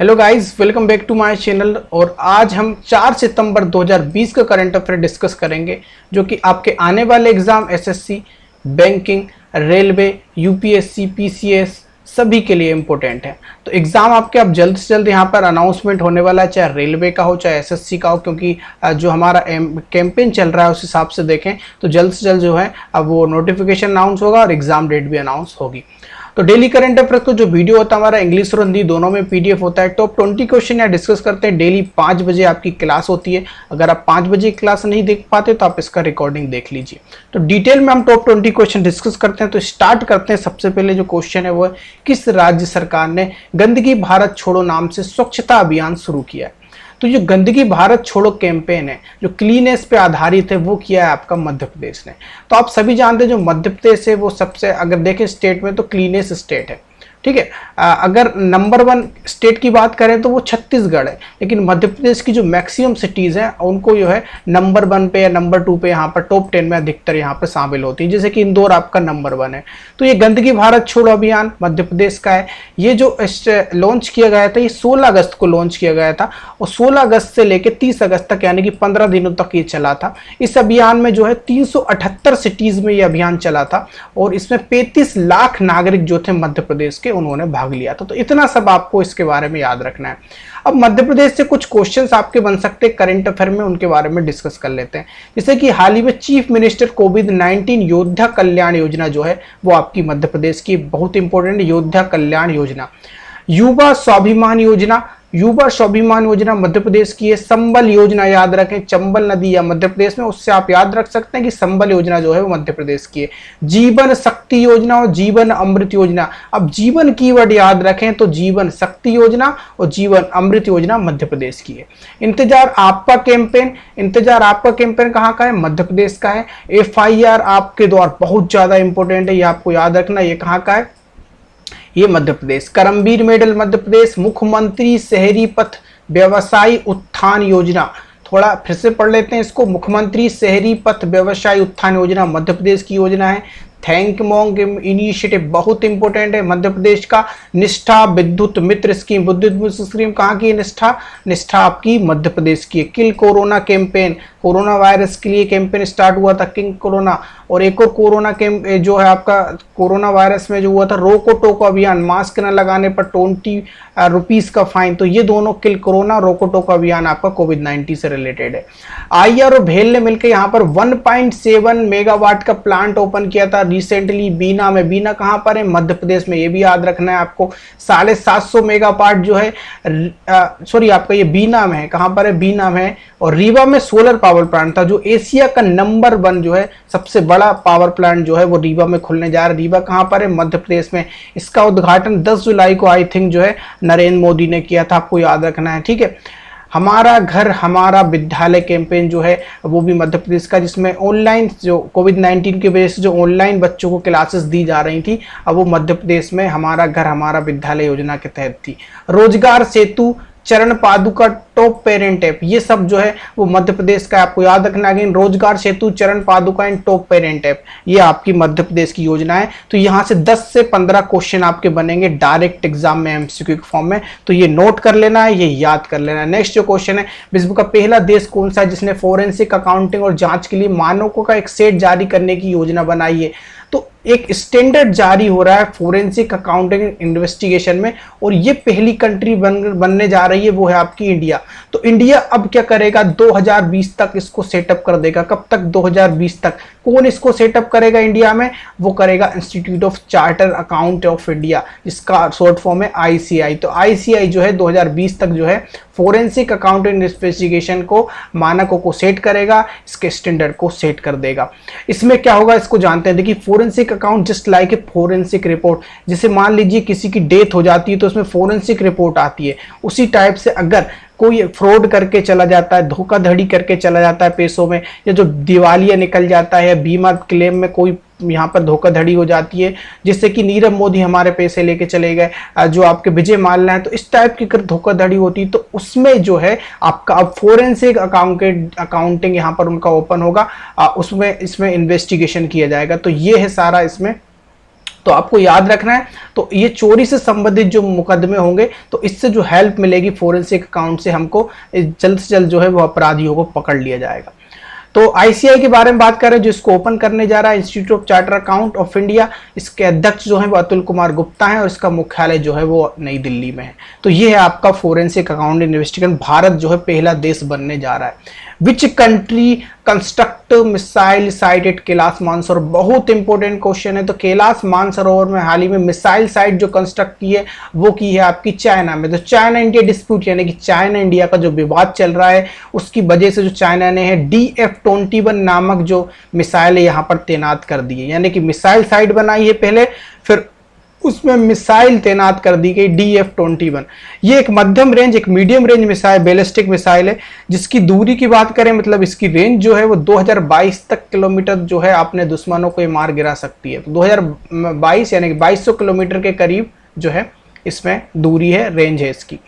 Hello guys, welcome back to my channel. और आज हम 4 सितंबर 2020 का करंट अफेयर डिस्कस करेंगे जो कि आपके आने वाले exam SSC, banking, railway, UPSC, PCS सभी के लिए इम्पोर्टेंट है। तो एग्जाम आपके अब जल्द से जल्द यहाँ पर अनाउंसमेंट होने वाला है, चाहे रेलवे का हो चाहे एसएससी का हो, क्योंकि जो हमारा कैंपेन चल रहा है उस हिसाब से देखें तो जल्द से जल्द जो है अब वो नोटिफिकेशन अनाउंस होगा और एग्जाम डेट भी अनाउंस होगी। तो डेली करंट अफेयर को जो वीडियो होता है हमारा इंग्लिश और हिंदी दोनों में पीडीएफ होता है। टॉप 20 क्वेश्चन यहाँ डिस्कस करते हैं। डेली 5 बजे आपकी क्लास होती है। अगर आप 5 बजे क्लास नहीं देख पाते तो आप इसका रिकॉर्डिंग देख लीजिए। तो डिटेल में हम टॉप 20 क्वेश्चन डिस्कस करते हैं। तो स्टार्ट करते हैं। सबसे पहले जो क्वेश्चन है वो है, किस राज्य सरकार ने गंदगी भारत छोड़ो नाम से स्वच्छता अभियान शुरू किया है? तो जो गंदगी भारत छोड़ो कैंपेन है जो क्लीनेस पे आधारित है वो किया है आपका मध्य प्रदेश ने। तो आप सभी जानते हैं जो मध्य प्रदेश है वो सबसे, अगर देखें स्टेट में तो क्लीनेस स्टेट है, ठीक है। अगर नंबर 1 स्टेट की बात करें तो वो छत्तीसगढ़ है, लेकिन मध्य प्रदेश की जो मैक्सिमम सिटीज़ हैं उनको जो है नंबर 1 पे या नंबर 2 पे यहाँ पर टॉप 10 में अधिकतर यहाँ पर शामिल होती है, जैसे कि इंदौर आपका नंबर 1 है। तो ये गंदगी भारत छोड़ो अभियान मध्य प्रदेश का है। ये जो लॉन्च किया गया था ये 16 अगस्त को लॉन्च किया गया था और 16 अगस्त से लेकर 30 अगस्त तक यानी कि 15 दिनों तक ये चला था। इस अभियान में जो है 378 सिटीज़ में ये अभियान चला था और इसमें 35 लाख नागरिक जो थे मध्य प्रदेश के उन्होंने भाग लिया था। तो इतना सब आपको इसके बारे में याद रखना है। अब मध्य प्रदेश से कुछ क्वेश्चंस आपके बन सकते हैं करंट अफेयर में, उनके बारे में डिस्कस कर लेते हैं। जैसे कि हाल ही में चीफ मिनिस्टर कोविड-19 योद्धा कल्याण योजना जो है वो आपकी मध्य प्रदेश की बहुत इंपॉर्टेंट योद्धा कल्याण योजना। युवा स्वाभिमान योजना, युवा स्वाभिमान योजना मध्य प्रदेश की है। संबल योजना याद रखें, चंबल नदी या मध्य प्रदेश में, उससे आप याद रख सकते हैं कि संबल योजना जो है वो मध्य प्रदेश की है। जीवन शक्ति योजना और जीवन अमृत योजना। अब जीवन कीवर्ड याद रखें तो जीवन शक्ति योजना और जीवन अमृत योजना मध्य प्रदेश की है। इंतजार आपका कैंपेन, इंतजार आपका कैंपेन कहाँ का है? मध्य प्रदेश का है। एफआईआर आपके द्वारा बहुत ज्यादा इंपॉर्टेंट है, ये आपको याद रखना, ये कहाँ का है? ये मध्य प्रदेश। करमवीर मेडल मध्य प्रदेश। मुख्यमंत्री शहरी पथ व्यवसायी उत्थान योजना, थोड़ा फिर से पढ़ लेते हैं इसको। मुख्यमंत्री शहरी पथ व्यवसायी उत्थान योजना मध्य प्रदेश की योजना है। थैंक मोंग इनिशिएटिव बहुत इंपॉर्टेंट है मध्य प्रदेश का। निष्ठा विद्युत मित्र स्कीम, विद्युत मित्र स्कीम कहाँ की है? निष्ठा, निष्ठा आपकी मध्य प्रदेश की है। Kill corona campaign, corona virus के लिए कैंपेन स्टार्ट हुआ था किंग कोरोना। और एक और कोरोना कैंप जो है आपका कोरोना वायरस में जो हुआ था रोको टोको अभियान, मास्क न लगाने पर 20 रुपीस का फाइन। तो ये दोनों किल कोरोना रोको टोको अभियान आपका कोविड-19 से रिलेटेड है। आईआर और भेल ने मिलकर यहाँ पर 1.7 मेगावाट का प्लांट ओपन किया था रिसेंटली बीना में। बीना कहाँ पर है? मध्य प्रदेश में, ये भी याद रखना है आपको। 750 मेगावाट जो है आपका ये बीना में है। कहाँ पर है? बीना में है। और रीवा में सोलर पावर प्लांट था जो एशिया का नंबर 1 जो है सबसे बड़ा पावर प्लांट जो है वो रीवा में खुलने जा रहा है। रीवा कहाँ पर है? मध्य प्रदेश में। इसका उद्घाटन 10 जुलाई को आई थिंक जो है नरेंद्र मोदी ने किया था, आपको याद रखना है, ठीक है। हमारा घर हमारा विद्यालय कैंपेन जो है वो भी मध्य प्रदेश का, जिसमें ऑनलाइन जो कोविड-19 की वजह से जो ऑनलाइन बच्चों को क्लासेस दी जा रही थी अब वो मध्य प्रदेश में हमारा घर हमारा विद्यालय योजना के तहत थी। रोजगार सेतु, चरण पादुका टॉप पेरेंट ऐप, ये सब जो है वो मध्य प्रदेश का, आपको याद रखना है। रोजगार सेतु, चरण पादुका एंड टॉप पेरेंट ऐप, ये आपकी मध्य प्रदेश की योजना है। तो यहाँ से 10 से 15 क्वेश्चन आपके बनेंगे डायरेक्ट एग्जाम में एमसीक्यू के फॉर्म में, तो ये नोट कर लेना है, ये याद कर लेना है। नेक्स्ट जो क्वेश्चन है, विश्व का पहला देश कौन सा है जिसने फोरेंसिक अकाउंटिंग और जांच के लिए मानकों का एक सेट जारी करने की योजना बनाई है? तो एक स्टैंडर्ड जारी हो रहा है फोरेंसिक अकाउंटिंग इन्वेस्टिगेशन में और ये पहली कंट्री बनने जा रही है, वो है आपकी इंडिया। तो इंडिया अब क्या करेगा? 2020 तक इसको सेटअप कर देगा। कब तक? 2020 तक। कौन इसको सेटअप करेगा इंडिया में? वो करेगा institute of charter account of India, जिसका शॉर्ट फॉर्म है आईसीआई। तो आईसीआई जो है 2020 तक जो है फोरेंसिक अकाउंटिंग इन्वेस्टिगेशन को मानकों को सेट करेगा, इसके स्टैंडर्ड को सेट कर देगा। इसमें क्या होगा इसको जानते हैं। देखिए, forensic account just like a forensic report, जैसे मान लीजिए किसी की डेथ हो जाती है तो उसमें फोरेंसिक रिपोर्ट आती है, उसी टाइप से अगर कोई फ्रॉड करके चला जाता है, धोखाधड़ी करके चला जाता है पैसों में, या जो दिवालिया निकल जाता है, बीमा क्लेम में कोई यहाँ पर धोखाधड़ी हो जाती है, जिससे कि नीरव मोदी हमारे पैसे लेके चले गए, जो आपके विजय माल्या है, तो इस टाइप की अगर धोखाधड़ी होती तो उसमें जो है आपका अब फोरेंसिक अकाउंटिंग यहाँ पर उनका ओपन होगा, उसमें इसमें इन्वेस्टिगेशन किया जाएगा। तो ये है सारा इसमें तो आपको याद रखना है। तो ये चोरी से संबंधित जो मुकदमे होंगे तो इससे जो हेल्प मिलेगी फोरेंसिक अकाउंट से, हमको जल्द से जल्द जो है वो अपराधियों को पकड़ लिया जाएगा। तो आईसीआई के बारे में बात करें, जो इसको ओपन करने जा रहा है, institute of charter account of India, इसके अध्यक्ष जो है वो अतुल कुमार गुप्ता हैं और इसका मुख्यालय जो है वो नई दिल्ली में है। तो ये है आपका फोरेंसिक अकाउंट इन्वेस्टिगेशन। भारत जो है पहला देश बनने जा रहा है। Which country construct missile site at Kailash Mansarovar, बहुत इंपॉर्टेंट क्वेश्चन है। तो कैलाश मानसरोवर में हाल ही में मिसाइल साइट जो कंस्ट्रक्ट की है वो की है आपकी चाइना में। तो चाइना इंडिया डिस्प्यूट, यानी कि चाइना इंडिया का जो विवाद चल रहा है उसकी वजह से जो चाइना ने है DF-21 नामक जो मिसाइल है यहाँ पर तैनात कर दी है, यानी कि मिसाइल साइट बनाई है पहले, फिर उसमें मिसाइल तैनात कर दी गई DF-21। ये एक मध्यम रेंज, एक medium range missile, ballistic missile है, जिसकी दूरी की बात करें, मतलब इसकी रेंज जो है वो 2022 तक किलोमीटर जो है अपने दुश्मनों को ये मार गिरा सकती है। तो 2022 यानी कि 2200 किलोमीटर के करीब जो है इसमें दूरी है, रेंज है इसकी।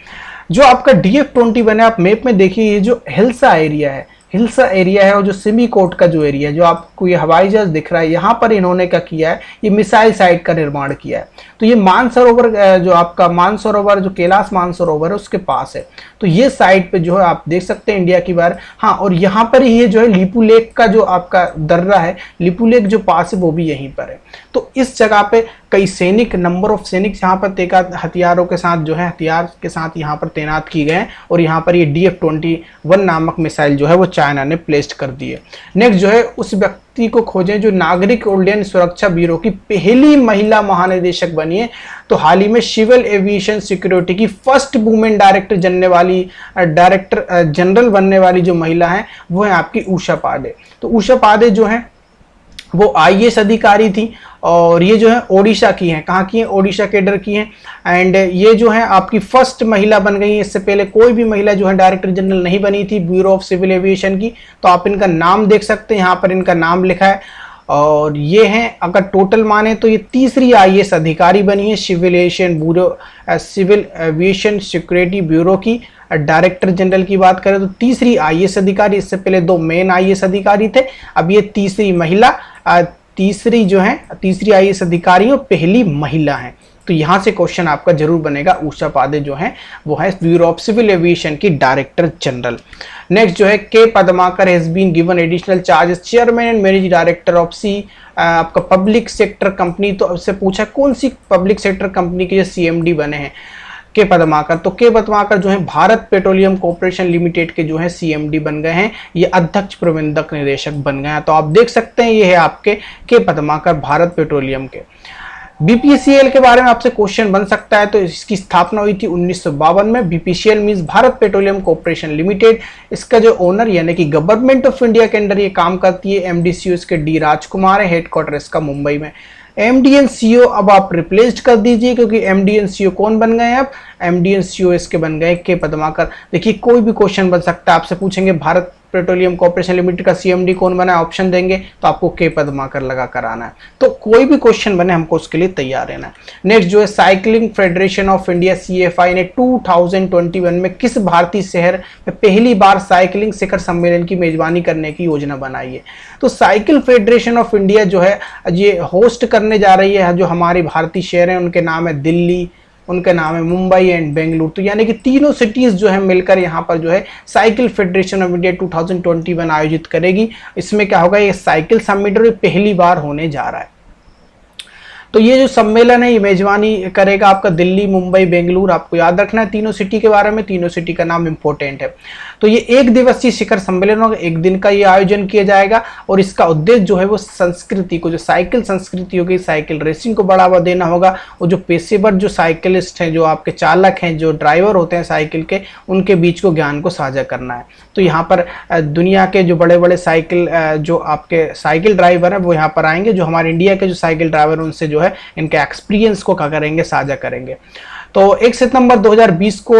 जो आपका DF-21 है, आप मैप में देखिए, ये जो हिल्सा एरिया है, हिल्सा एरिया है, और जो सिमीकोट का जो एरिया है, जो आपको ये हवाई जहाज दिख रहा है, यहाँ पर इन्होंने क्या किया है, ये मिसाइल साइट का निर्माण किया है। तो ये मानसरोवर, जो आपका मानसरोवर, जो कैलाश मानसरोवर है उसके पास है। तो ये साइट पे जो है आप देख सकते हैं इंडिया की बार। हाँ, और यहाँ पर ही ये जो है लिपू लेक का जो आपका दर्रा है, लिपू लेक जो पास है वो भी यहीं पर है। तो इस जगह पे कई सैनिक, नंबर ऑफ सैनिक यहाँ पर तैनात, हथियारों के साथ जो है, हथियार के साथ यहाँ पर तैनात किए गए हैं, और यहाँ पर ये DF-21 नामक मिसाइल जो है वो चाइना ने प्लेस्ड कर दी है। नेक्स्ट जो है, उस व्यक्ति को खोजें जो नागरिक उड्डयन सुरक्षा ब्यूरो की पहली महिला महानिदेशक बनी है। तो हाल ही में सिविल एविएशन सिक्योरिटी की फर्स्ट वुमेन डायरेक्टर जनरल बनने वाली जो महिला है वो है आपकी उषा पांडे। तो उषा पांडे जो है वो IAS अधिकारी थी, और ये जो है ओडिशा की हैं। कहाँ की हैं? ओडिशा केडर की हैं। एंड ये जो है आपकी फर्स्ट महिला बन गई है। इससे पहले कोई भी महिला जो है डायरेक्टर जनरल नहीं बनी थी ब्यूरो ऑफ सिविल एविएशन की। तो आप इनका नाम देख सकते हैं, यहाँ पर इनका नाम लिखा है। और ये हैं, अगर टोटल माने तो ये तीसरी IAS अधिकारी बनी है सिविल एविएशन सिक्योरिटी ब्यूरो की। डायरेक्टर जनरल की बात करें तो तीसरी IAS अधिकारी, इससे पहले 2 मेन IAS अधिकारी थे, अब ये तीसरी महिला, तीसरी जो है तीसरी IAS अधिकारी और पहली महिला है। तो यहाँ से क्वेश्चन आपका जरूर बनेगा। उषा पांडे जो है वो है ब्यूरो ऑफ सिविल एविएशन की डायरेक्टर जनरल। नेक्स्ट जो है, K Padmakar has been given additional charge as chairman and managing director of आपका पब्लिक सेक्टर कंपनी। तो आपसे पूछा कौन सी पब्लिक सेक्टर कंपनी के जो CMD बने हैं के पद्माकर। तो के पद्माकर जो है भारत पेट्रोलियम कॉर्पोरेशन लिमिटेड के जो है CMD बन गए हैं, ये अध्यक्ष प्रबंधक निदेशक बन गए हैं। तो आप देख सकते हैं ये है आपके के पद्माकर भारत पेट्रोलियम के। BPCL के बारे में आपसे क्वेश्चन बन सकता है। तो इसकी स्थापना हुई थी 1952 में। BPCL means Bharat petroleum corporation limited. इसका जो ओनर यानी कि गवर्नमेंट ऑफ इंडिया के अंडर ये काम करती है। MD CEO इसके D राजकुमार है। हेडक्वार्टर इसका मुंबई में। MD and CEO अब आप रिप्लेस्ड कर दीजिए, क्योंकि MD and CEO कौन बन गए हैं? अब MD and CEO इसके बन गए के पद्माकर। देखिए कोई भी क्वेश्चन बन सकता है, आपसे पूछेंगे भारत पेट्रोलियम कॉर्पोरेशन लिमिटेड का CMD कौन बना है, ऑप्शन देंगे तो आपको के पद्माकर लगा कर आना है। तो कोई भी क्वेश्चन बने हमको उसके लिए तैयार रहना है। नेक्स्ट जो है, cycling federation of India CFI ने 2021 में किस भारतीय शहर में पहली बार साइकिलिंग शिखर सम्मेलन की मेजबानी करने की योजना बनाई है? तो साइकिल फेडरेशन ऑफ इंडिया जो है ये होस्ट करने जा रही है, जो हमारे भारतीय शहर हैं उनके नाम है दिल्ली, उनका नाम है मुंबई एंड बेंगलुरु। तो यानी कि तीनों सिटीज जो है मिलकर यहाँ पर जो है साइकिल फेडरेशन ऑफ इंडिया 2021 आयोजित करेगी। इसमें क्या होगा, ये साइकिल समिट पहली बार होने जा रहा है। तो ये जो सम्मेलन है ये मेजबानी करेगा आपका दिल्ली, मुंबई, बेंगलुरु। आपको याद रखना है तीनों सिटी के बारे में, तीनों सिटी का नाम इंपॉर्टेंट है। तो ये 1 दिवसीय शिखर सम्मेलन होगा, 1 दिन का ये आयोजन किया जाएगा, और इसका उद्देश्य जो है वो संस्कृति को, जो साइकिल संस्कृति होगी, साइकिल रेसिंग को बढ़ावा देना होगा। और जो पेशेवर जो साइकिलिस्ट हैं, जो आपके चालक हैं, जो ड्राइवर होते हैं साइकिल के, उनके बीच को ज्ञान को साझा करना है। तो यहाँ पर दुनिया के जो बड़े बड़े साइकिल जो आपके साइकिल ड्राइवर हैं वो यहाँ पर आएंगे। जो हमारे इंडिया के जो साइकिल ड्राइवर हैं उनसे जो है इनके एक्सपीरियंस को क्या करेंगे, साझा करेंगे। तो 1 सितंबर 2020 को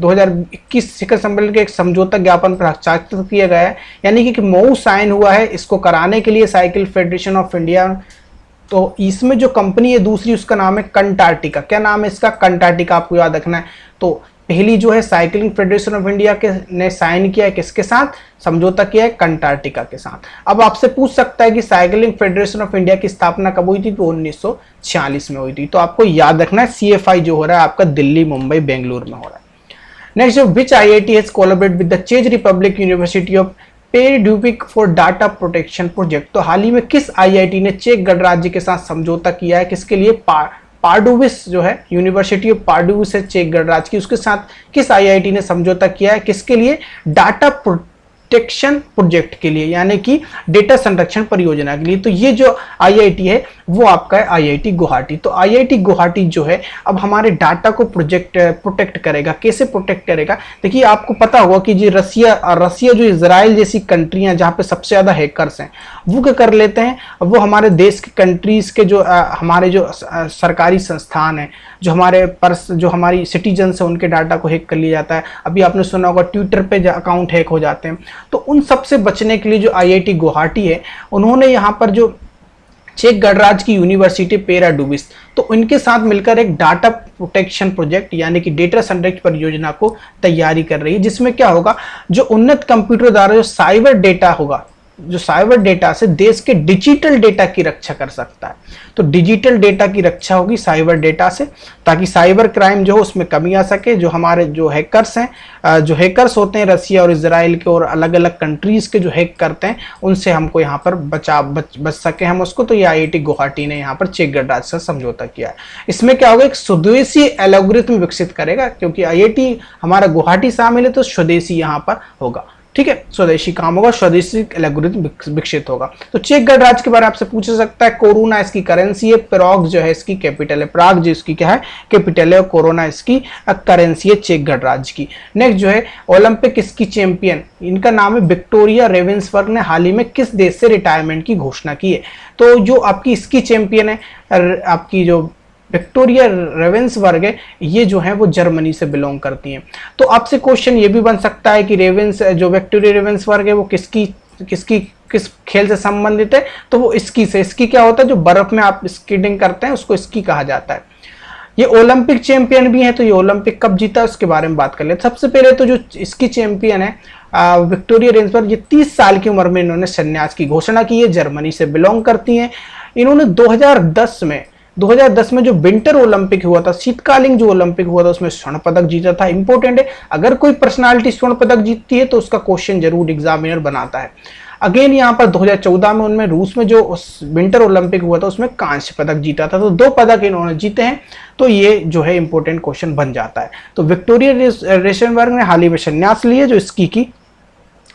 2021 शिखर सम्मेलन के एक समझौता ज्ञापन पर हस्ताक्षर किया गया है, यानी कि मऊ साइन हुआ है इसको कराने के लिए साइकिल फेडरेशन ऑफ इंडिया। तो इसमें जो कंपनी है दूसरी, उसका नाम है कंटार्टिका। क्या नाम है इसका? कंटार्टिका। आपको याद रखना है। तो पहली जो है साइकिलिंग फेडरेशन ऑफ इंडिया के ने साइन किया है किसके साथ, समझौता किया है कंटार्कटिका के साथ। अब आपसे पूछ सकता है कि साइकिलिंग फेडरेशन ऑफ इंडिया की स्थापना कब हुई थी, तो 1946 में हुई थी। तो आपको याद रखना है CFI जो हो रहा है आपका दिल्ली, मुंबई, बेंगलुरु में हो रहा है। Next, which IIT has collaborated with the चेक Republic university of Pardubice for data protection project. तो हाल ही में किस IIT ने चेक गणराज्य के साथ समझौता किया है, किसके लिए, पार्डुविस जो है यूनिवर्सिटी ऑफ पार्डुविस है चेक गणराज्य की, उसके साथ किस IIT ने समझौता किया है, किसके लिए, डाटा प्रोटेक्शन प्रोजेक्ट के लिए, यानी कि डेटा संरक्षण परियोजना के लिए। तो ये जो IIT है वो आपका है IIT गुवाहाटी। तो IIT गुवाहाटी जो है अब हमारे डाटा को प्रोटेक्ट करेगा। कैसे प्रोटेक्ट करेगा, देखिए आपको पता होगा कि जो रसिया जो इजराइल जैसी कंट्रियां जहां पे सबसे ज्यादा हैकर्स हैं, वो क्या कर लेते हैं, वो हमारे देश के कंट्रीज के जो हमारे जो सरकारी संस्थान है, जो हमारी सिटीजन्स है, उनके डाटा को हैक कर लिया जाता है। अभी आपने सुना होगा ट्विटर पे अकाउंट हैक हो जाते हैं। तो उन सब से बचने के लिए जो IIT गुवाहाटी है, उन्होंने यहाँ पर जो चेक गणराज्य की यूनिवर्सिटी पेराडुबिस, तो इनके साथ मिलकर एक डाटा प्रोटेक्शन प्रोजेक्ट यानी कि डेटा संरक्षण परियोजना को तैयारी कर रही है, जिसमें क्या होगा, जो उन्नत कंप्यूटर द्वारा जो साइबर डेटा होगा, जो साइबर डेटा से देश के डिजिटल डेटा की रक्षा कर सकता है। तो डिजिटल डेटा की रक्षा होगी साइबर डेटा से, ताकि साइबर क्राइम जो है उसमें कमी आ सके। जो हमारे जो हैकर्स हैं, जो हैकर्स होते हैं रसिया और इजराइल के और अलग अलग कंट्रीज के जो हैक करते हैं, उनसे हमको यहाँ पर बच सके हम उसको। तो ये IIT गुवाहाटी ने यहाँ पर चेक गणराज्य से समझौता किया है। इसमें क्या होगा, एक स्वदेशी एल्गोरिथम विकसित करेगा, क्योंकि IIT हमारा गुवाहाटी शामिल है तो स्वदेशी यहाँ पर होगा। ठीक है, स्वदेशी काम होगा, स्वदेशी एल्गोरिथम विकसित होगा। तो चेक गणराज्य के बारे में आपसे पूछ सकता है। कोरोना इसकी करेंसी है, प्राग जो है इसकी कैपिटल है, प्राग जो इसकी क्या है, कैपिटल है, और कोरोना इसकी करेंसी है चेक गणराज्य की। नेक्स्ट जो है ओलंपिक इसकी चैंपियन, इनका नाम है विक्टोरिया रेवेंसबर्ग, ने हाल ही में किस देश से रिटायरमेंट की घोषणा की है। तो जो आपकी इसकी चैंपियन है, आपकी जो विक्टोरिया रेवेंसबर्ग है, ये जो है वो जर्मनी से बिलोंग करती हैं। तो आपसे क्वेश्चन ये भी बन सकता है कि विक्टोरिया रेवेंसबर्ग है वो किस खेल से संबंधित है, तो वो स्की से। स्की क्या होता है, जो बर्फ में आप स्कीटिंग करते हैं उसको स्की कहा जाता है। ये ओलंपिक चैंपियन भी है, तो ये ओलंपिक कब जीता उसके बारे में बात कर लेते हैं। सबसे पहले तो जो इसकी चैंपियन है विक्टोरिया रेवेंसबर्ग, ये 30 साल की उम्र में इन्होंने संन्यास की घोषणा की है, जर्मनी से बिलोंग करती हैं। इन्होंने 2010 में जो विंटर ओलंपिक हुआ था, शीतकालीन जो ओलंपिक हुआ था, उसमें स्वर्ण पदक जीता था। इंपॉर्टेंट है, अगर कोई पर्सनालिटी स्वर्ण पदक जीतती है तो उसका क्वेश्चन जरूर एग्जामिनर बनाता है। अगेन यहाँ पर 2014 में उनमें रूस में जो विंटर ओलंपिक हुआ था उसमें कांस्य पदक जीता था। तो 2 पदक इन्होंने जीते हैं, तो ये जो है इंपॉर्टेंट क्वेश्चन बन जाता है। तो विक्टोरिया रेवेंसबर्ग ने हाल ही में संन्यास लिया, जो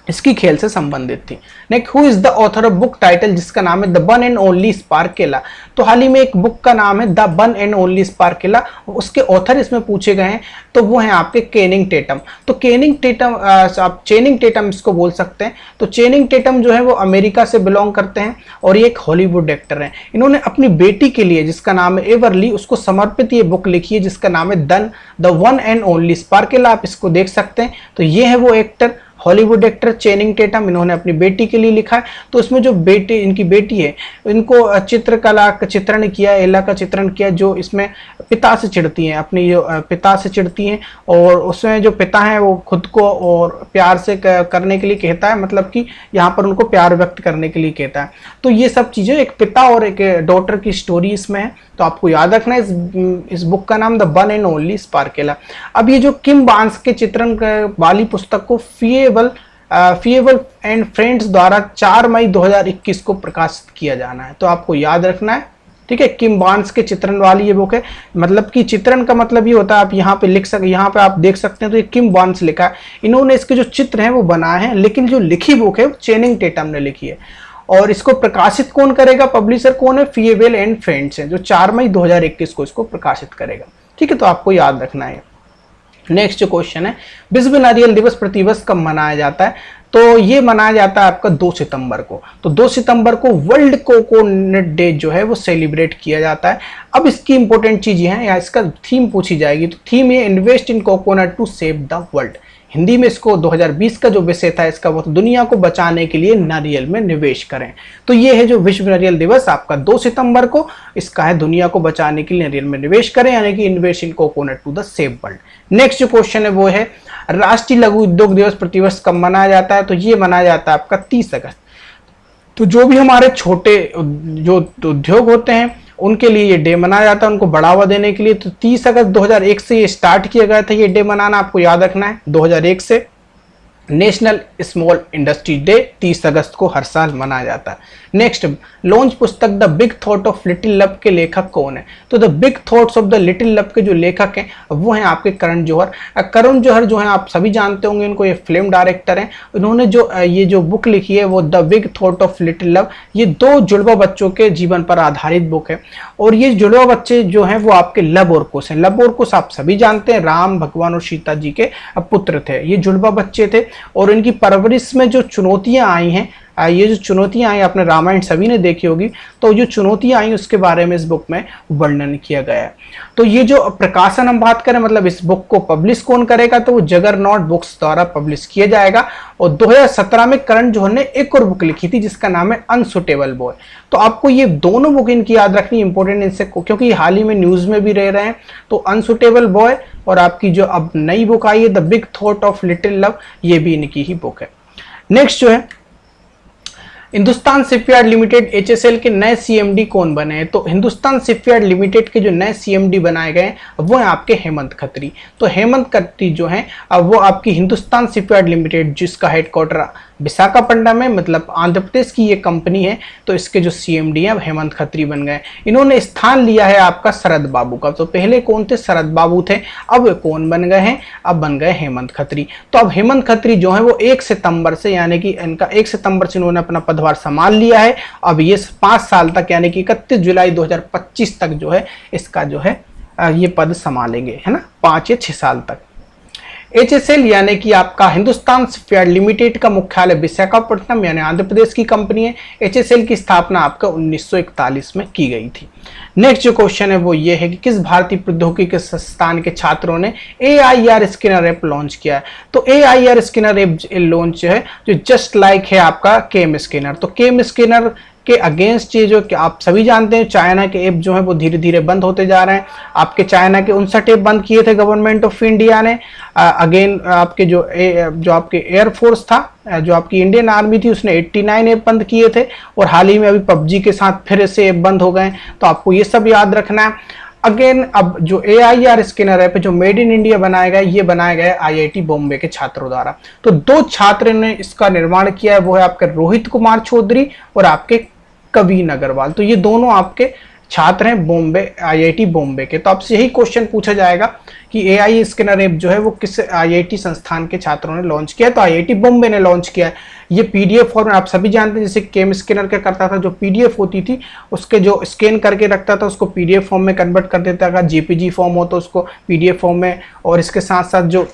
इसकी खेल से संबंधित थी। Next, who is the author of book title, जिसका नाम है द वन एंड ओनली स्पार्किला। तो हाल ही में एक बुक का नाम है द वन एंड ओनली स्पार्किला, उसके ऑथर इसमें पूछे गए हैं, तो वो हैं आपके केनिंग टेटम। तो केनिंग टेटम, आप चेनिंग टेटम इसको बोल सकते हैं। तो चेनिंग टेटम जो है वो अमेरिका से बिलोंग करते हैं और ये एक हॉलीवुड एक्टर हैं। इन्होंने अपनी बेटी के लिए, जिसका नाम है एवरली, उसको समर्पित ये बुक लिखी है, जिसका नाम है द वन एंड ओनली स्पार्किला। आप इसको देख सकते हैं। तो ये है वो एक्टर, हॉलीवुड एक्टर चेनिंग टेटम, इन्होंने अपनी बेटी के लिए लिखा है। तो उसमें जो इनकी बेटी है, इनको चित्रकला का चित्रण किया, एला का चित्रण किया, जो इसमें पिता से चिढ़ती हैं, अपनी जो पिता से चिढ़ती हैं, और उसमें जो पिता है वो खुद को और प्यार से करने के लिए कहता है, मतलब कि यहाँ पर उनको प्यार व्यक्त करने के लिए कहता है। तो ये सब चीजें एक पिता और एक डॉटर की स्टोरी इसमें है। तो आपको याद रखना है इस बुक का नाम द वन एंड ओनली स्पार्किला। अब ये जो किम बार्न्स के चित्रण वाली पुस्तक को फीएबल एंड फ्रेंड्स द्वारा 4 मई 2021 को प्रकाशित किया जाना है। तो आपको याद रखना है, ठीक है। किम बार्न्स के चित्रण वाली ये बुक है, मतलब कि चित्रण का मतलब ये होता है, आप यहाँ पे यहाँ पे आप देख सकते हैं, तो ये किम बार्न्स लिखा है। इन्होंने इसके जो चित्र हैं वो बनाए हैं, लेकिन जो लिखी बुक है वो चेनिंग टेटम ने लिखी है। और इसको प्रकाशित कौन करेगा, पब्लिशर कौन है, फीएबल एंड फ्रेंड्स है, जो 4 मई 2021 को इसको प्रकाशित करेगा। ठीक है, तो आपको याद रखना है। नेक्स्ट जो क्वेश्चन है, विश्व नारियल दिवस प्रतिवर्ष कब मनाया जाता है। तो ये मनाया जाता है आपका 2 सितंबर को। तो 2 सितंबर को वर्ल्ड कोकोनट डे जो है वो सेलिब्रेट किया जाता है। अब इसकी इंपॉर्टेंट चीजें हैं, या इसका थीम पूछी जाएगी, तो थीम ये invest in coconut to save the world, Hindi में इसको 2020 का जो विषय था इसका वो दुनिया को बचाने के लिए नारियल में निवेश करें। तो ये है जो विश्व नारियल दिवस आपका 2 सितंबर को, इसका है दुनिया को बचाने के लिए नारियल में निवेश करें, यानी कि invest in coconut to the save world. Next जो क्वेश्चन है वो है राष्ट्रीय लघु उद्योग दिवस प्रतिवर्ष कब मनाया जाता है? तो ये मनाया जाता है आपका 30 अगस्त। तो जो भी हमारे छोटे जो उद्योग होते हैं उनके लिए ये डे मनाया जाता है, उनको बढ़ावा देने के लिए। तो 30 अगस्त 2001 से ये स्टार्ट किया गया था ये डे मनाना, आपको याद रखना है 2001 से। नेशनल स्मॉल इंडस्ट्री डे 30 अगस्त को हर साल मनाया जाता है। नेक्स्ट, लॉन्च पुस्तक the big thought of little love के लेखक कौन है? तो the big thoughts of the little love के जो लेखक हैं वो हैं आपके करण जौहर। करण जौहर जो हैं आप सभी जानते होंगे, इनको ये फिल्म डायरेक्टर हैं। उन्होंने जो ये जो बुक लिखी है वो the big thought of little love, ये 2 जुड़वा बच्चों के जीवन पर आधारित बुक है। और ये जुड़वा बच्चे जो हैं वो आपके लब और कुश हैं। लब और कुश आप सभी जानते हैं राम भगवान और सीता जी के पुत्र थे। ये जुड़वा बच्चे थे और इनकी परवरिश में जो चुनौतियां आई हैं, ये जो चुनौतियां आई आपने रामायण सभी ने देखी होगी, तो जो चुनौतियां आई उसके बारे में इस बुक में वर्णन किया गया है। तो ये जो प्रकाशन हम बात करें, मतलब इस बुक को पब्लिश कौन करेगा, तो वो जगरनॉट बुक्स द्वारा पब्लिश किया जाएगा। और 2017 में करण जौहर ने एक और बुक लिखी थी जिसका नाम है अनसुटेबल बॉय। तो आपको ये दोनों बुक इनकी याद रखनी इंपॉर्टेंट इनसे, क्योंकि हाल ही में न्यूज में भी रह रहे हैं। तो अनसुटेबल बॉय और आपकी जो अब नई बुक आई है the big thought of little love, ये भी इनकी ही बुक है। नेक्स्ट जो है हिंदुस्तान शिपयार्ड लिमिटेड HSL के नए CMD कौन बने हैं? तो हिंदुस्तान शिपयार्ड लिमिटेड के जो नए CMD बनाए गए हैं वो हैं आपके हेमंत खत्री। तो हेमंत खत्री जो हैं वो आपकी हिंदुस्तान शिपयार्ड लिमिटेड जिसका हेडक्वार्टर विशाखापट्टनम में, मतलब आंध्र प्रदेश की ये कंपनी है, तो इसके जो CMD हैं हेमंत खत्री बन गए। इन्होंने स्थान लिया है आपका शरद बाबू का। तो पहले कौन थे? शरद बाबू थे। अब कौन बन गए हैं? अब बन गए हेमंत खत्री। तो अब हेमंत खत्री जो है वो 1 सितंबर से, यानी कि इनका 1 सितंबर से इन्होंने अपना पदभार संभाल लिया है। अब ये 5 साल तक यानी कि 31 जुलाई 2025 तक जो है इसका जो है ये पद संभालेंगे, है ना, 5 या 6 साल तक। HSL यानी कि आपका हिंदुस्तान शिपयार्ड लिमिटेड का मुख्यालय विशाखापट्टनम यानी आंध्र प्रदेश की कंपनी है। HSL की स्थापना आपका 1941 में की गई थी। नेक्स्ट जो क्वेश्चन है वो ये है कि किस भारतीय प्रौद्योगिकी संस्थान के छात्रों ने AIR स्कैनर ऐप लॉन्च किया है? तो AIR स्कैनर ऐप लॉन्च है जो जस्ट लाइक है आपका केम स्कैनर। तो केम स्कैनर के अगेंस्ट ये जो आप सभी जानते हैं चाइना के ऐप जो है वो धीरे धीरे बंद होते जा रहे हैं। आपके चाइना के 59 ऐप बंद किए थे गवर्नमेंट ऑफ इंडिया ने। अगेन आपके जो आपके एयरफोर्स था, जो आपकी इंडियन आर्मी थी, उसने 89 ऐप बंद किए थे। और हाल ही में अभी पबजी के साथ फिर से ऐप बंद हो गए। तो आपको ये सब याद रखना है। अगेन अब जो AIR स्कैनर ऐप है जो मेड इन इंडिया बनाया गया, ये बनाया गया IIT बॉम्बे के छात्रों द्वारा। तो 2 छात्र ने इसका निर्माण किया है, वो है आपके रोहित कुमार चौधरी और आपके कवीन अग्रवाल। तो ये दोनों आपके छात्र हैं बॉम्बे IIT बॉम्बे के। तो आपसे यही क्वेश्चन पूछा जाएगा कि AI स्कैनर ऐप जो है वो किस IIT संस्थान के छात्रों ने लॉन्च किया? तो IIT बॉम्बे ने लॉन्च किया है। ये PDF फॉर्म आप सभी जानते हैं, जैसे केम स्कैनर क्या करता था, जो PDF होती थी उसके जो स्कैन करके रखता था उसको PDF फॉर्म में कन्वर्ट कर देता था। JPG फॉर्म हो तो उसको PDF फॉर्म में। और इसके साथ साथ जो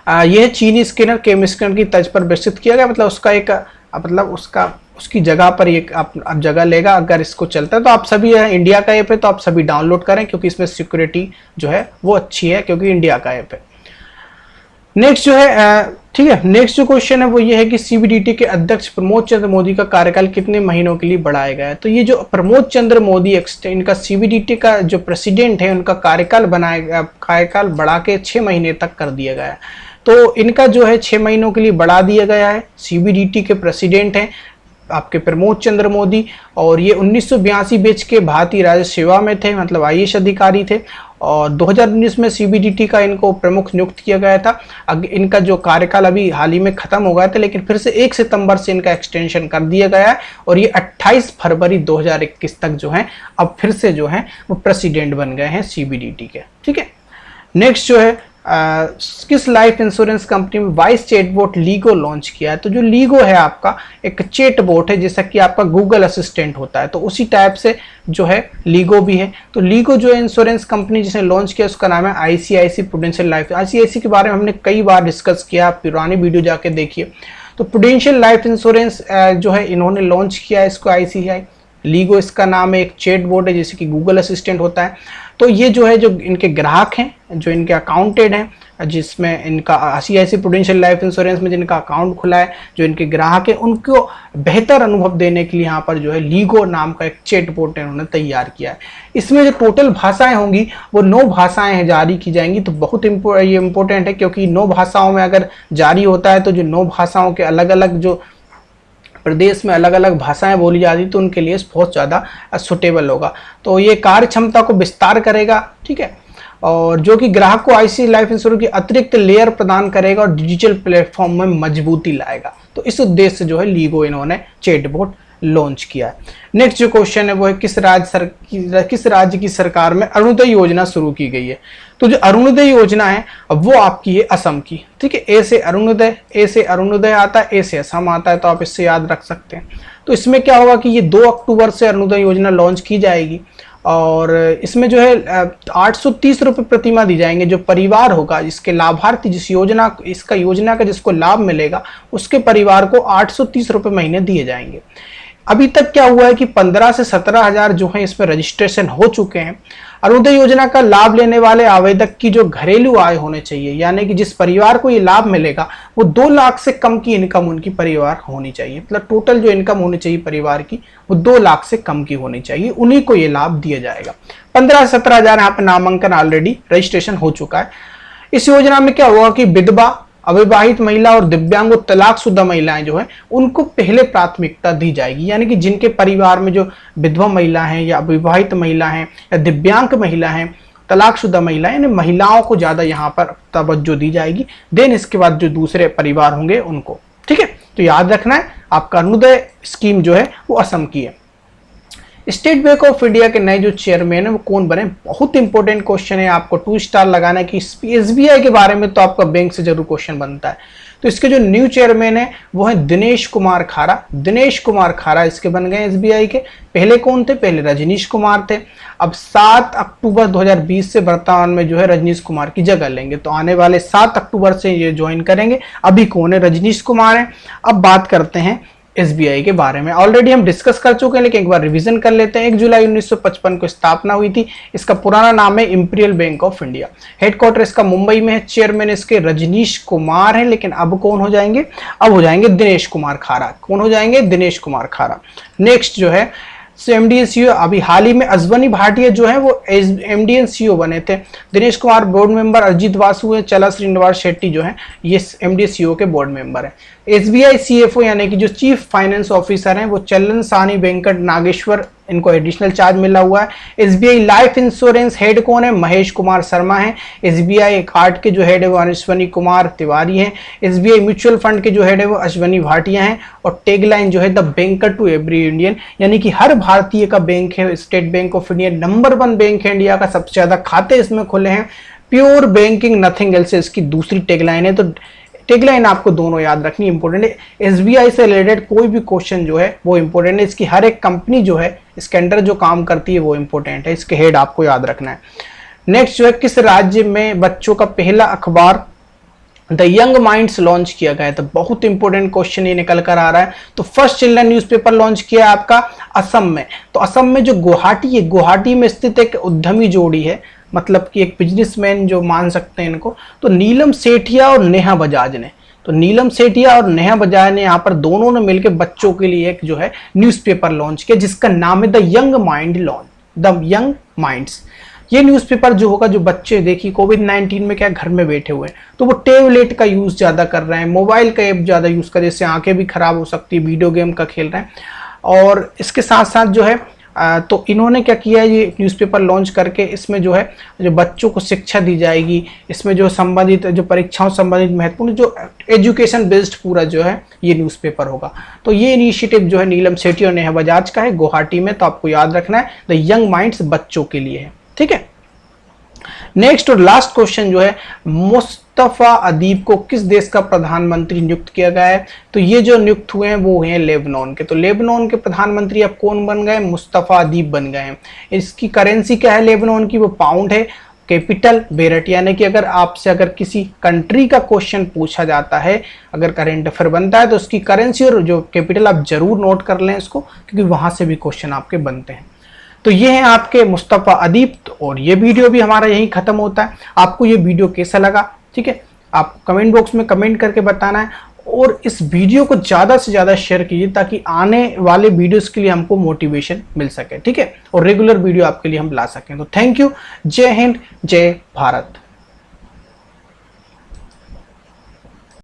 यह चीनी स्कैनर केम स्कैनर की तर्ज पर विकसित किया गया, मतलब उसका एक मतलब उसकी जगह पर ये आप जगह लेगा अगर इसको चलता है। तो आप सभी इंडिया का ऐप है तो आप सभी डाउनलोड करें, क्योंकि इसमें सिक्योरिटी जो है वो अच्छी है, क्योंकि इंडिया का ऐप है। नेक्स्ट जो है ठीक है, नेक्स्ट जो क्वेश्चन है वो ये है कि CBDT के अध्यक्ष प्रमोद चंद्र मोदी का कार्यकाल कितने महीनों के लिए बढ़ाया गया है? तो ये जो प्रमोद चंद्र मोदी इनका CBDT का जो प्रेसिडेंट है उनका कार्यकाल बढ़ा के 6 महीने तक कर दिया गया है। तो इनका जो है 6 महीनों के लिए बढ़ा दिया गया है। CBDT के प्रेसिडेंट हैं आपके प्रमोद चंद्र मोदी, और ये 1982 बैच के भारतीय राजस्व सेवा में थे, मतलब IAS अधिकारी थे। और 2019 में CBDT का इनको प्रमुख नियुक्त किया गया था। इनका जो कार्यकाल अभी हाल ही में खत्म हो गया था, लेकिन फिर से 1 सितंबर से इनका एक्सटेंशन कर दिया गया है। और ये 28 फरवरी 2021 तक जो है अब फिर से जो है वो प्रेसिडेंट बन गए हैं CBDT के। ठीक है, नेक्स्ट जो है किस लाइफ इंश्योरेंस कंपनी में वॉइस चैटबॉट लीगो लॉन्च किया है? तो जो लीगो है आपका एक चैटबॉट है, जैसा कि आपका गूगल असिस्टेंट होता है, तो उसी टाइप से जो है लीगो भी है। तो लीगो जो है इंश्योरेंस कंपनी जिसने लॉन्च किया उसका नाम है ICICI प्रूडेंशियल लाइफ। ICICI के बारे में हमने कई बार डिस्कस किया, पुरानी वीडियो जाके देखिए। तो प्रूडेंशियल लाइफ इंश्योरेंस जो है इन्होंने लॉन्च किया है इसको ICICI। लीगो इसका नाम है, एक चैटबॉट है जैसे कि गूगल असिस्टेंट होता है। तो ये जो है जो इनके ग्राहक हैं जो इनके अकाउंटेड हैं, जिसमें इनका ICICI प्रूडेंशियल लाइफ इंश्योरेंस में जिनका अकाउंट खुला है, जो इनके ग्राहक हैं, उनको बेहतर अनुभव देने के लिए यहाँ पर जो है लीगो नाम का एक चैटबॉट इन्होंने तैयार किया है। इसमें जो टोटल भाषाएं होंगी वो 9 भाषाएं जारी की जाएंगी। तो बहुत ये इंपॉर्टेंट है, क्योंकि 9 भाषाओं में अगर जारी होता है तो जो 9 भाषाओं के अलग अलग जो प्रदेश में अलग अलग भाषाएं बोली जाती तो उनके लिए बहुत ज़्यादा सुटेबल होगा। तो ये कार्य क्षमता को विस्तार करेगा, ठीक है, और जो कि ग्राहक को ICICI लाइफ इंश्योरेंस की अतिरिक्त लेयर प्रदान करेगा और डिजिटल प्लेटफॉर्म में मजबूती लाएगा। तो इस उद्देश्य से जो है लीगो इन्होंने चैटबॉट लॉन्च किया है। नेक्स्ट जो क्वेश्चन है वो है किस राज्य की सरकार में अरुणोदय योजना शुरू की गई है। तो जो अरुणोदय योजना है वो आपकी है असम की, ठीक है। ए से अरुणोदय आता है, ए से असम आता है, तो आप इससे याद रख सकते हैं। तो इसमें क्या होगा कि ये 2 अक्टूबर से अरुणोदय योजना लॉन्च की जाएगी और इसमें जो है 830 रुपये प्रतिमाह दी जाएंगे। जो परिवार होगा जिसके लाभार्थी इसका योजना का जिसको लाभ मिलेगा उसके परिवार को 830 रुपये महीने दिए जाएंगे। अभी तक क्या हुआ है कि 15 से 17 हजार जो है इसमें रजिस्ट्रेशन हो चुके हैं। अरुणोदय योजना का लाभ लेने वाले आवेदक की जो घरेलू आय होने चाहिए, यानी कि जिस परिवार को ये लाभ मिलेगा वो 2 लाख से कम की इनकम उनकी परिवार होनी चाहिए। मतलब टोटल जो इनकम होनी चाहिए परिवार की वो 2 लाख से कम की होनी चाहिए, उन्हीं को ये लाभ दिया जाएगा। 15 से 17 हजार यहाँ पे नामांकन ऑलरेडी रजिस्ट्रेशन हो चुका है। इस योजना में क्या होगा कि विधवा, अविवाहित महिला और दिव्यांग तलाकशुदा महिलाएं जो है उनको पहले प्राथमिकता दी जाएगी। यानी कि जिनके परिवार में जो विधवा महिला हैं या अविवाहित महिला हैं या दिव्यांग महिला हैं, तलाकशुदा महिलाएं, यानी महिलाओं को ज्यादा यहाँ पर तवज्जो दी जाएगी। देन इसके बाद जो दूसरे परिवार होंगे उनको, ठीक है। तो याद रखना है आपका अरुणोदय स्कीम जो है वो असम की है। स्टेट बैंक ऑफ इंडिया के नए जो चेयरमैन है वो कौन बने, बहुत इंपॉर्टेंट क्वेश्चन है, आपको 2 स्टार लगाना है कि SBI के बारे में तो आपका बैंक से जरूर क्वेश्चन बनता है। तो इसके जो न्यू चेयरमैन है वो है दिनेश कुमार खारा इसके बन गए SBI के। पहले कौन थे, पहले रजनीश कुमार थे। अब 7 अक्टूबर 2020 से वर्तमान में जो है रजनीश कुमार की जगह लेंगे। तो आने वाले 7 अक्टूबर से ये ज्वाइन करेंगे। अभी कौन है, रजनीश कुमार है। अब बात करते हैं SBI के बारे में। ऑलरेडी हम डिस्कस कर चुके हैं लेकिन एक बार रिवीजन कर लेते हैं। 1 जुलाई 1955 को स्थापना हुई थी। इसका पुराना नाम है imperial bank of India. Headquarter इसका मुंबई में है। चेयरमैन इसके रजनीश कुमार हैं, लेकिन अब कौन हो जाएंगे, अब हो जाएंगे दिनेश कुमार खारा। कौन हो जाएंगे, दिनेश कुमार खारा। नेक्स्ट जो है MD एंड CEO, अभी हाल ही में अश्वनी भाटिया जो है वो MD एंड CEO बने थे। दिनेश कुमार बोर्ड मेंबर, अरिजीत वासु है, चला श्रीनिवास शेट्टी जो है ये MD CEO के बोर्ड मेंबर है। SBI CFO यानी कि जो चीफ फाइनेंस ऑफिसर हैं वो चलन सानी वेंकट नागेश्वर, इनको एडिशनल चार्ज मिला हुआ है। SBI लाइफ इंश्योरेंस हेड कौन है, महेश कुमार शर्मा है। SBI कार्ड के जो हेड है वो अश्वनी कुमार तिवारी हैं। SBI म्यूचुअल फंड के जो हेड है वो अश्वनी भाटिया हैं। और टैगलाइन जो है the banker to every Indian, यानी कि हर भारतीय का बैंक है। State Bank of India number 1 bank है इंडिया का, सबसे ज्यादा खाते इसमें खुले हैं। प्योर बैंकिंग नथिंग एल्स इसकी दूसरी टैगलाइन है। तो टैगलाइन आपको दोनों याद रखनी इंपॉर्टेंट है। SBI से रिलेटेड कोई भी क्वेश्चन जो है वो इंपॉर्टेंट है। इसकी हर एक कंपनी जो है इसके अंडर जो काम करती है वो इंपॉर्टेंट है, इसके हेड आपको याद रखना है। नेक्स्ट जो है किस राज्य में बच्चों का पहला अखबार द यंग माइंड्स लॉन्च किया गया है। तो बहुत इंपॉर्टेंट क्वेश्चन ये निकल कर आ रहा है। तो फर्स्ट चिल्ड्रन न्यूज़पेपर लॉन्च किया है आपका असम में। तो असम में जो गुवाहाटी है, गुवाहाटी में स्थित एक उद्यमी जोड़ी है, मतलब कि एक बिजनेसमैन जो मान सकते हैं इनको, तो नीलम सेठिया और नेहा बजाज ने। तो नीलम सेठिया और नेहा बजाज ने यहाँ पर दोनों ने मिलकर बच्चों के लिए एक जो है न्यूज़पेपर लॉन्च किया जिसका नाम है द यंग माइंड्स। ये न्यूज़पेपर जो होगा, जो बच्चे देखिए कोविड-19 में क्या घर में बैठे हुए हैं तो वो टैबलेट का यूज़ ज़्यादा कर रहे हैं, मोबाइल का ऐप ज़्यादा यूज़ कर, जिससे आंखें भी खराब हो सकती है, वीडियो गेम का खेल रहे हैं। और इसके साथ साथ जो है तो इन्होंने क्या किया है, ये न्यूज़पेपर लॉन्च करके इसमें जो है जो बच्चों को शिक्षा दी जाएगी, इसमें जो संबंधित जो परीक्षाओं संबंधित महत्वपूर्ण जो एजुकेशन बेस्ड पूरा जो है ये न्यूज़पेपर होगा। तो ये इनिशिएटिव जो है नीलम सेठी और नेहा बजाज का है गुवाहाटी में। तो आपको याद रखना है द यंग माइंड्स बच्चों के लिए है, ठीक है। नेक्स्ट और लास्ट क्वेश्चन जो है मुस्तफा अदीब को किस देश का प्रधानमंत्री नियुक्त किया गया है। तो ये जो नियुक्त हुए हैं वो हैं लेबनान के। तो लेबनान के प्रधानमंत्री अब कौन बन गए, मुस्तफा अदीब बन गए हैं। इसकी करेंसी क्या है लेबनान की, वो पाउंड है। कैपिटल बेरट, यानी कि अगर आपसे अगर किसी कंट्री का क्वेश्चन पूछा जाता है, अगर करंट अफेयर बनता है तो उसकी करेंसी और जो कैपिटल आप जरूर नोट कर लें इसको, क्योंकि वहां से भी क्वेश्चन आपके बनते हैं। तो ये हैं आपके मुस्तफ़ा अदीब, और ये वीडियो भी हमारा यहीं खत्म होता है। आपको ये वीडियो कैसा लगा, ठीक है, आप कमेंट बॉक्स में कमेंट करके बताना है, और इस वीडियो को ज़्यादा से ज़्यादा शेयर कीजिए ताकि आने वाले वीडियोस के लिए हमको मोटिवेशन मिल सके, ठीक है, और रेगुलर वीडियो आपके लिए हम ला सकें। तो थैंक यू, जय हिंद, जय भारत।